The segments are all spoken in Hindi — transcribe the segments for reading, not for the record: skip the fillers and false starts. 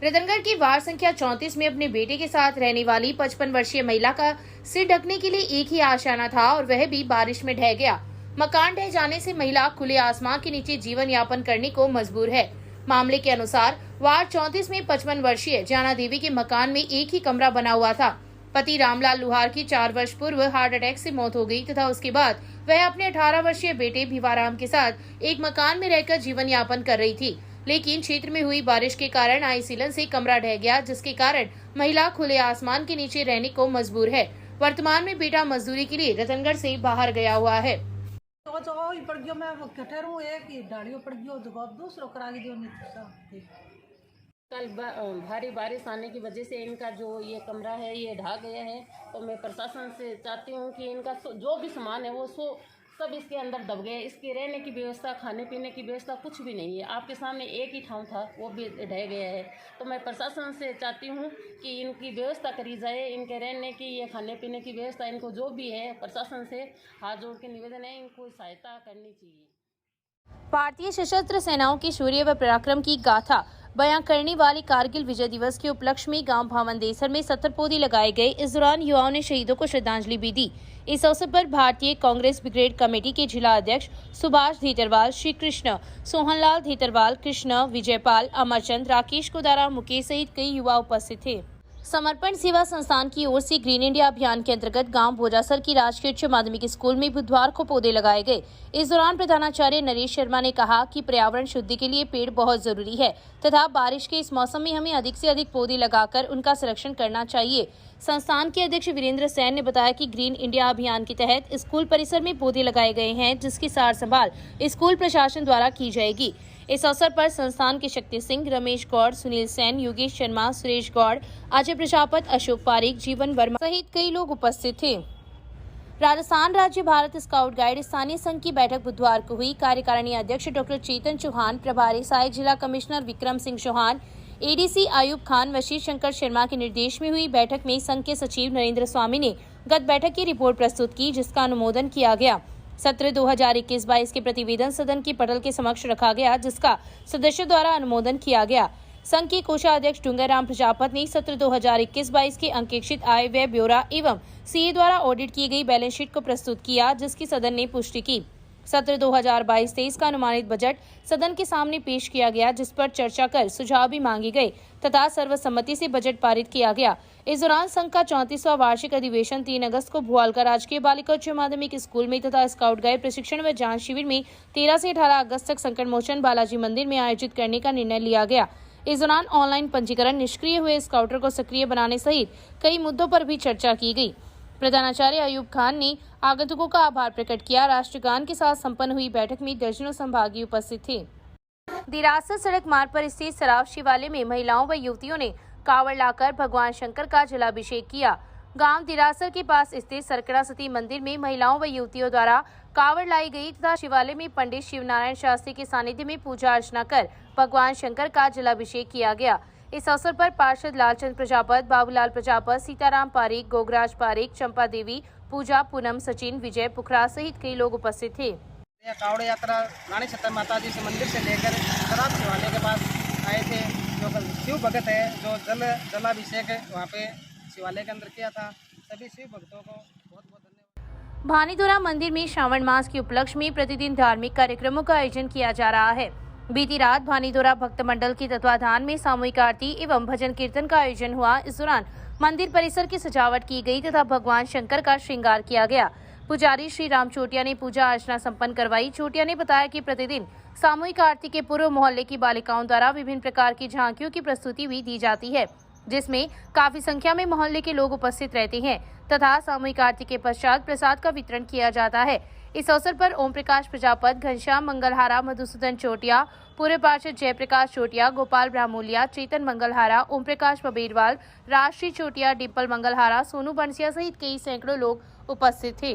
रतनगढ़ की वार्ड संख्या 34 में अपने बेटे के साथ रहने वाली 55 वर्षीय महिला का सिर ढकने के लिए एक ही आशाना था और वह भी बारिश में ढह गया। मकान ढह जाने से महिला खुले आसमान के नीचे जीवन यापन करने को मजबूर है। मामले के अनुसार वार्ड 34 में 55 वर्षीय जाना देवी के मकान में एक ही कमरा बना हुआ था। पति रामलाल लुहार की 4 वर्ष पूर्व हार्ट अटैक से मौत हो गई तथा उसके बाद वह अपने 18 वर्षीय बेटे भिवाराम के साथ एक मकान में रहकर जीवन यापन कर रही थी। लेकिन क्षेत्र में हुई बारिश के कारण आई सीलन से कमरा ढह गया, जिसके कारण महिला खुले आसमान के नीचे रहने को मजबूर है। वर्तमान में बेटा मजदूरी के लिए रतनगढ़ से बाहर गया हुआ है। कल भारी बारिश आने की वजह से इनका जो ये कमरा है ये ढह गया है, तो मैं प्रशासन से चाहती हूँ कि इनका जो भी सामान है वो सब इसके अंदर दब गए। इसके रहने की व्यवस्था, खाने पीने की व्यवस्था कुछ भी नहीं है। आपके सामने एक ही ठाव था, वो भी ढह गया है। तो मैं प्रशासन से चाहती हूँ कि इनकी व्यवस्था करी जाए, इनके रहने की, ये खाने पीने की व्यवस्था, इनको जो भी है प्रशासन से हाथ जोड़ के निवेदन है, इनको सहायता करनी चाहिए। भारतीय सशस्त्र सेनाओं की शौर्य व पराक्रम की गाथा बयां करने वाली कारगिल विजय दिवस के उपलक्ष्य में गांव भावनदेसर में 70 पौधे लगाए गए। इस दौरान युवाओं ने शहीदों को श्रद्धांजलि भी दी। इस अवसर पर भारतीय कांग्रेस ब्रिगेड कमेटी के जिला अध्यक्ष सुभाष धीतरवाल, श्री कृष्ण, सोहनलाल धीतरवाल, कृष्ण, विजयपाल, अमरचंद, राकेश कोदारा, मुकेश सहित कई युवा उपस्थित थे। समर्पण सेवा संस्थान की ओर से ग्रीन इंडिया अभियान के अंतर्गत गांव भोजासर की राजकीय उच्च माध्यमिक स्कूल में बुधवार को पौधे लगाए गए। इस दौरान प्रधानाचार्य नरेश शर्मा ने कहा कि पर्यावरण शुद्धि के लिए पेड़ बहुत जरूरी है तथा बारिश के इस मौसम में हमें अधिक से अधिक पौधे लगाकर उनका संरक्षण करना चाहिए। संस्थान के अध्यक्ष वीरेंद्र सैन ने बताया कि ग्रीन इंडिया अभियान के तहत स्कूल परिसर में पौधे लगाए गए हैं, जिसकी सार संभाल स्कूल प्रशासन द्वारा की जाएगी। इस अवसर पर संस्थान के शक्ति सिंह, रमेश गौड़, सुनील सैन, योगेश शर्मा, सुरेश गौड़, अजय प्रजापत, अशोक पारिक, जीवन वर्मा सहित कई लोग उपस्थित थे। राजस्थान राज्य भारत स्काउट गाइड स्थानीय संघ की बैठक बुधवार को हुई। कार्यकारिणी अध्यक्ष डॉक्टर चेतन चौहान, प्रभारी सहायक जिला कमिश्नर विक्रम सिंह चौहान, एडीसी आयुब खान, वशीर शंकर शर्मा के निर्देश में हुई बैठक में संघ के सचिव नरेंद्र स्वामी ने गत बैठक की रिपोर्ट प्रस्तुत की, जिसका अनुमोदन किया गया। सत्र 2021-22 के प्रतिवेदन सदन की पटल के समक्ष रखा गया, जिसका सदस्यों द्वारा अनुमोदन किया गया। संघ के कोषाध्यक्ष डूंगरराम प्रजापत ने सत्र 2021-22 के अंकेक्षित आय व्यय ब्यौरा एवं सीए द्वारा ऑडिट की गई बैलेंस शीट को प्रस्तुत किया, जिसकी सदन ने पुष्टि की। सत्र 2022-23 का अनुमानित बजट सदन के सामने पेश किया गया, जिस पर चर्चा कर सुझाव भी मांगे गए तथा सर्वसम्मति से बजट पारित किया गया। इस दौरान संघ का 34वां वार्षिक अधिवेशन 3 अगस्त को भुआलका राजकीय बालिका उच्च माध्यमिक स्कूल में तथा स्काउट गाइड प्रशिक्षण व जांच शिविर में 13 से 18 अगस्त तक संकट मोचन बालाजी मंदिर में आयोजित करने का निर्णय लिया गया। इस दौरान ऑनलाइन पंजीकरण, निष्क्रिय हुए स्काउटर को सक्रिय बनाने सहित कई मुद्दों पर भी चर्चा की गई। प्रधानाचार्य अयूब खान ने आगंतुकों का आभार प्रकट किया। राष्ट्रगान के साथ संपन्न हुई बैठक में दर्जनों संभागी उपस्थित थे। दिरासत सड़क मार्ग पर स्थित सराफ शिवालय में महिलाओं व युवतियों ने कावड़ लाकर भगवान शंकर का जलाभिषेक किया। गांव दिरासर के पास स्थित सरकड़ा सती मंदिर में महिलाओं व युवतियों द्वारा कावड़ लाई गई तथा शिवालय में पंडित शिवनारायण शास्त्री के सानिध्य में पूजा अर्चना कर भगवान शंकर का जलाभिषेक किया गया। इस अवसर पर पार्षद लालचंद प्रजापत, बाबूलाल प्रजापत, सीताराम पारिक, गोगराज पारिक, चंपा देवी, पूजा, पूनम, सचिन, विजय पुखरा सहित कई लोग उपस्थित थे। कावड़ यात्रा रानी छतर माता जी से मंदिर से लेकर सराफ शिवालय के पास आए थे। जो शिव भगत है, जो जलाभिषेक वहाँ पे शिवालय के अंदर किया था। सभी शिव भक्तों को बहुत बहुत धन्यवाद। भानीदोरा मंदिर में श्रावण मास के उपलक्ष्य में प्रतिदिन धार्मिक कार्यक्रमों का आयोजन किया जा रहा है। बीती रात भानीदोरा भक्त मंडल के तत्वाधान में सामूहिक आरती एवं भजन कीर्तन का आयोजन हुआ। इस दौरान मंदिर परिसर की सजावट की गई तथा भगवान शंकर का श्रृंगार किया गया। पुजारी श्री राम चोटिया ने पूजा अर्चना संपन्न करवाई। चोटिया ने बताया कि प्रतिदिन सामूहिक आरती के पूर्व मोहल्ले की बालिकाओं द्वारा विभिन्न प्रकार की झांकियों की प्रस्तुति भी दी जाती है, जिसमें काफी संख्या में मोहल्ले के लोग उपस्थित रहते हैं तथा सामूहिक आरती के पश्चात प्रसाद का वितरण किया जाता है। इस अवसर पर ओम प्रकाश प्रजापत, घनश्याम मंगलहारा, मधुसूदन चोटिया, पूर्व पार्षद जयप्रकाश चोटिया, गोपाल ब्राह्मूलिया, चेतन मंगलहारा, ओम प्रकाश बबेरवाल, राजश्री चोटिया, डिम्पल मंगलहारा, सोनू बंसिया सहित कई सैकड़ों लोग उपस्थित थे।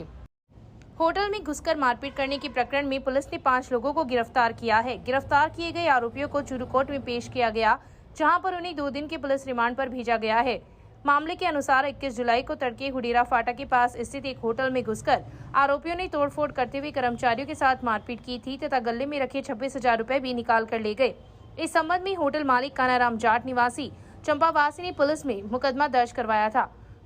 होटल में घुसकर मारपीट करने के प्रकरण में पुलिस ने 5 लोगों को गिरफ्तार किया है। गिरफ्तार किए गए आरोपियों को चूरू कोर्ट में पेश किया गया, जहां पर उन्हें 2 दिन के पुलिस रिमांड पर भेजा गया है। मामले के अनुसार 21 जुलाई को तड़के हुडीरा फाटा के पास स्थित एक होटल में घुसकर आरोपियों ने तोड़फोड़ करते हुए कर्मचारियों के साथ मारपीट की थी तथा गले में रखे 26,000 रुपए भी निकाल कर ले गए। इस संबंध में होटल मालिक कानाराम जाट निवासी चंपावासी ने पुलिस में मुकदमा दर्ज करवाया था।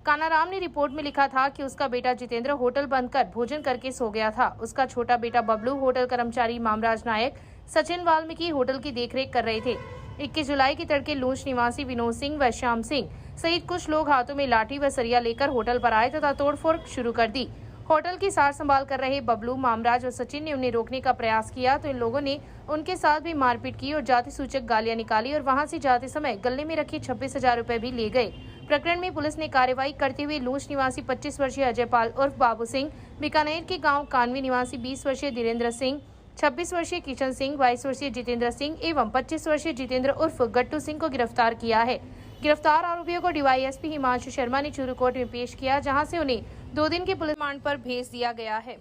कानाराम ने रिपोर्ट में लिखा था कि उसका बेटा जितेंद्र होटल बंद कर भोजन करके सो गया था। उसका छोटा बेटा बबलू होटल कर्मचारी मामराज नायक सचिन वाल्मीकि होटल की देखरेख कर रहे थे। 21 जुलाई के तड़के लूंच निवासी विनोद सिंह व श्याम सिंह सहित कुछ लोग हाथों में लाठी व सरिया लेकर होटल पर आए तथा तोड़फोड़ शुरू कर दी। होटल की सार संभाल कर रहे बबलू, मामराज और सचिन ने उन्हें रोकने का प्रयास किया तो इन लोगों ने उनके साथ भी मारपीट की और जाति सूचक गालियां निकाली और वहां से जाते समय गले में रखे 26,000 रुपए भी ले गए। प्रकरण में पुलिस ने कार्रवाई करते हुए लूंच निवासी 25 वर्षीय अजय पाल उर्फ बाबू सिंह, बीकानेर के गाँव कानवी निवासी 20 वर्षीय धीरेन्द्र सिंह, 26 वर्षीय किशन सिंह, 22 वर्षीय जितेंद्र सिंह एवं 25 वर्षीय जितेंद्र उर्फ गट्टू सिंह को गिरफ्तार किया है। गिरफ्तार आरोपियों को डीवाईएसपी हिमांशु शर्मा ने चूरू कोर्ट में पेश किया, जहां से उन्हें 2 दिन के पुलिस रिमांड पर भेज दिया गया है।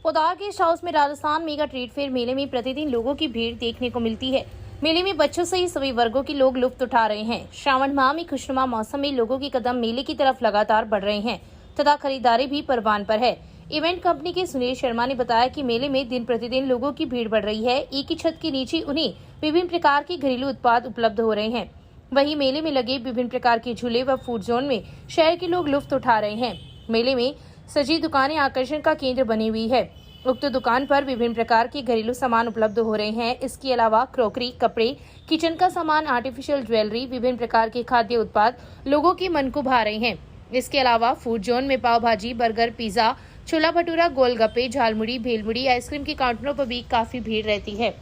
पोदार गेस्ट हाउस में राजस्थान मेगा ट्रेड फेयर मेले में प्रतिदिन लोगों की भीड़ देखने को मिलती है। मेले में बच्चों सहित सभी वर्गों के लोग लुत्फ उठा रहे हैं। श्रावण माह में खुशनुमा मौसम में लोगों के कदम मेले की तरफ लगातार बढ़ रहे हैं तथा खरीदारी भी परवान पर है। इवेंट कंपनी के सुनील शर्मा ने बताया कि मेले में दिन प्रतिदिन लोगों की भीड़ बढ़ रही है। एक ही छत के नीचे उन्हें विभिन्न प्रकार के घरेलू उत्पाद उपलब्ध हो रहे हैं। वहीं मेले में लगे विभिन्न प्रकार के झूले व फूड जोन में शहर के लोग लुत्फ उठा रहे हैं। मेले में सजी दुकानें आकर्षण का केंद्र बनी हुई है। उक्त दुकान पर विभिन्न प्रकार के घरेलू सामान उपलब्ध हो रहे हैं। इसके अलावा क्रोकरी, कपड़े, किचन का सामान, आर्टिफिशियल ज्वेलरी, विभिन्न प्रकार के खाद्य उत्पाद लोगों के मन को भा रहे हैं। इसके अलावा फूड जोन में पाव भाजी, बर्गर, पिज्जा, छोला भटूरा, गोलगप्पे, झालमुड़ी, भेलमुड़ी, आइसक्रीम के काउंटरों पर भी काफी भीड़ रहती है।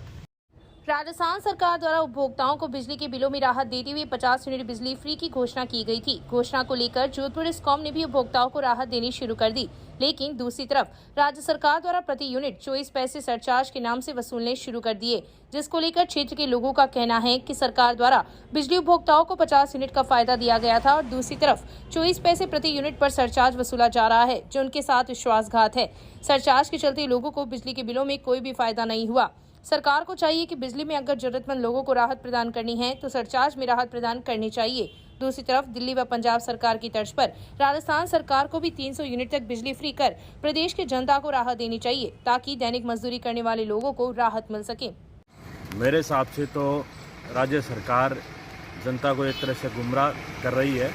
राजस्थान सरकार द्वारा उपभोक्ताओं को बिजली के बिलों में राहत देते हुए 50 यूनिट बिजली फ्री की घोषणा की गई थी। घोषणा को लेकर जोधपुर डिस्कॉम ने भी उपभोक्ताओं को राहत देनी शुरू कर दी, लेकिन दूसरी तरफ राज्य सरकार द्वारा प्रति यूनिट 24 पैसे सरचार्ज के नाम से वसूलने शुरू कर दिए, जिसको लेकर क्षेत्र के लोगों का कहना है कि सरकार द्वारा बिजली उपभोक्ताओं को 50 यूनिट का फायदा दिया गया था और दूसरी तरफ 24 पैसे प्रति यूनिट पर सरचार्ज वसूला जा रहा है, जो उनके साथ विश्वासघात है। सरचार्ज के चलते लोगों को बिजली के बिलों में कोई भी फायदा नहीं हुआ। सरकार को चाहिए कि बिजली में अगर जरूरतमंद लोगों को राहत प्रदान करनी है तो सरचार्ज में राहत प्रदान करनी चाहिए। दूसरी तरफ दिल्ली व पंजाब सरकार की तर्ज पर राजस्थान सरकार को भी 300 यूनिट तक बिजली फ्री कर प्रदेश के जनता को राहत देनी चाहिए, ताकि दैनिक मजदूरी करने वाले लोगों को राहत मिल सके। मेरे हिसाब से तो राज्य सरकार जनता को एक तरह से गुमराह कर रही है।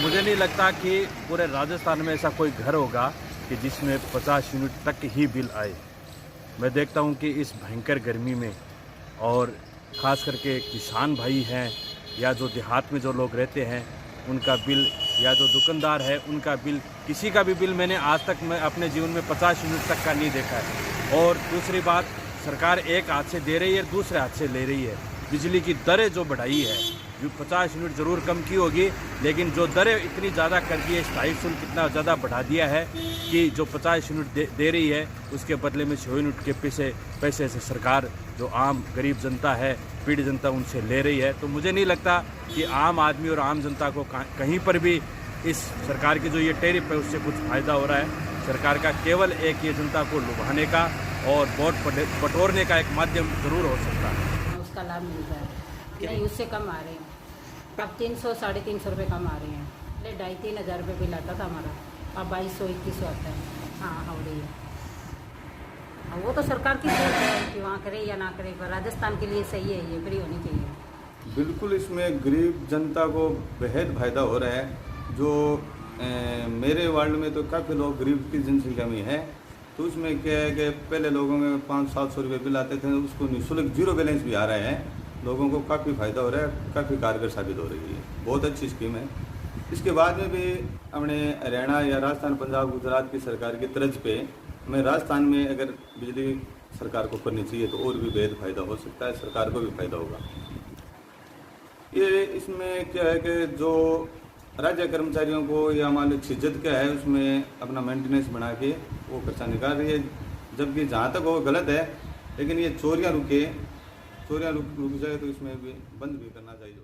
मुझे नहीं लगता कि पूरे राजस्थान में ऐसा कोई घर होगा कि जिसमें 50 यूनिट तक ही बिल आए। मैं देखता हूं कि इस भयंकर गर्मी में और ख़ास करके किसान भाई हैं या जो देहात में जो लोग रहते हैं उनका बिल, या जो दुकानदार है उनका बिल, किसी का भी बिल मैंने आज तक मैं अपने जीवन में 50 यूनिट तक का नहीं देखा है। और दूसरी बात, सरकार एक हाथ से दे रही है, दूसरे हाथ से ले रही है। बिजली की दरें जो बढ़ाई है, जो 50 यूनिट ज़रूर कम की होगी, लेकिन जो दरें इतनी ज़्यादा कर दी है, स्थायी शुल्क इतना ज़्यादा बढ़ा दिया है कि जो 50 यूनिट दे रही है उसके बदले में 100 यूनिट के पैसे से सरकार जो आम गरीब जनता है, पीड़ित जनता, उनसे ले रही है। तो मुझे नहीं लगता कि आम आदमी और आम जनता को कहीं पर भी इस सरकार की जो ये टैरिफ है उससे कुछ फ़ायदा हो रहा है। सरकार का केवल एक ये जनता को लुभाने का और वोट बटोरने का एक माध्यम ज़रूर हो सकता है। उसका लाभ मिल रहा है, नहीं उससे कम आ रहे हैं। अब 300 साढ़े 300 रुपये कम आ रहे हैं। पहले 2,500-3 हज़ार रुपये बिल आता था हमारा, अब 2200-2100 आता है। हाँ, हो रही है। अब वो तो सरकार की सोच है कि वहाँ करे या ना करे, पर राजस्थान के लिए सही है, ये फ्री होनी चाहिए। बिल्कुल, इसमें गरीब जनता को बेहद फायदा हो रहा है। जो मेरे वार्ड में तो काफ़ी लोग गरीब की जनसंख्या में है, तो उसमें क्या है कि पहले लोगों में 500-700 रुपये बिल आते थे, उसको निःशुल्क 0 बैलेंस भी आ रहा है। लोगों को काफ़ी फ़ायदा हो रहा है, काफ़ी कारगर साबित हो रही है। बहुत अच्छी स्कीम है। इसके बाद में भी अपने हरियाणा या राजस्थान, पंजाब, गुजरात की सरकार की तर्ज पे हमें राजस्थान में अगर बिजली सरकार को करनी चाहिए तो और भी बेहद फ़ायदा हो सकता है, सरकार को भी फ़ायदा होगा। ये इसमें क्या है कि जो राज्य कर्मचारियों को या मान लो छिज्जत क्या है, उसमें अपना मेंटेनेंस बना के वो खर्चा निकाल रही है, जबकि जहाँ तक वो गलत है। लेकिन ये चोरियाँ रुक जाए तो इसमें भी बंद भी करना चाहिए।